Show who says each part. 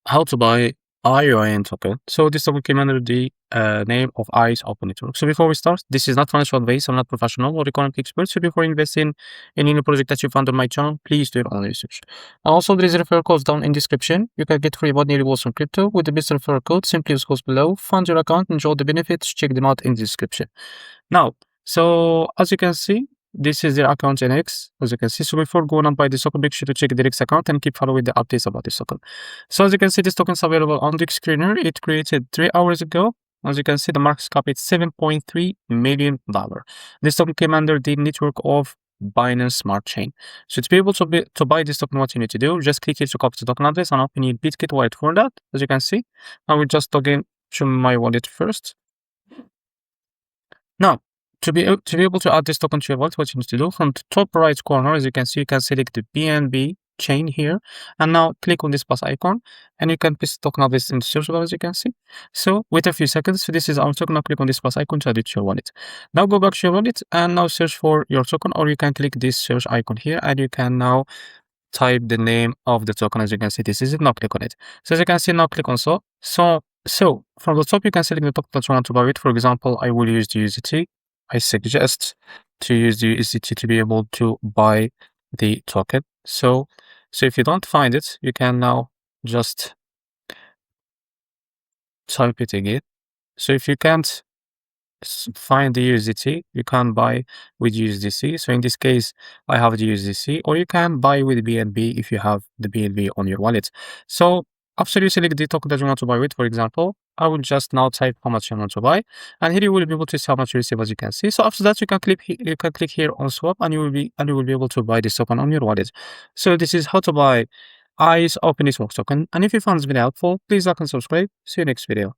Speaker 1: how to buy ION token. So this token came under the name of ICE Open Network. So before we start, this is not financial advice. I'm not professional or economic expert. So before investing in any project that you found on my channel, please do your own research. Also, there is a referral code down in description. You can get free about nearly rewards from crypto with the best referral code. Simply use codes below. Fund your account, enjoy the benefits. Check them out in the description. Now, so as you can see, this is their account in X, as you can see. So before going on by this token, make sure to check the X account and keep following the updates about this token. So as you can see, this token is available on the screener. It created 3 hours ago. As you can see, the market cap is $7.3 million. This token came under the network of Binance Smart Chain. So to be able to buy this token, what you need to do, just click here to copy the token address and open your Bitget wallet for that. As you can see, I will just log in to my wallet first. Now, to be able to add this token to your wallet, what you need to do, from the top right corner, as you can see, you can select the BNB chain here, and now click on this plus icon, and you can paste the token address in the search bar, as you can see. So wait a few seconds. So this is our token. Now click on this plus icon to add it to your wallet. Now go back to your wallet and now search for your token, or you can click this search icon here, and you can now type the name of the token. As you can see, this is it. Now click on it. So as you can see, now click on so from the top, you can select the token that you want to buy with. For example, I will use the USDT. I suggest to use the USDT to be able to buy the token. So if you don't find it, you can now just type it again. So if you can't find the USDT, you can buy with USDC. So in this case, I have the USDC, or you can buy with BNB if you have the BNB on your wallet. So after you select the token that you want to buy with, for example, I will just now type how much you want to buy, and here you will be able to see how much you receive, as you can see. So after that, you can click here on swap, and you will be able to buy this token on your wallet. So this is how to buy ICE Open Network token. And if you found this video helpful, please like and subscribe. See you next video.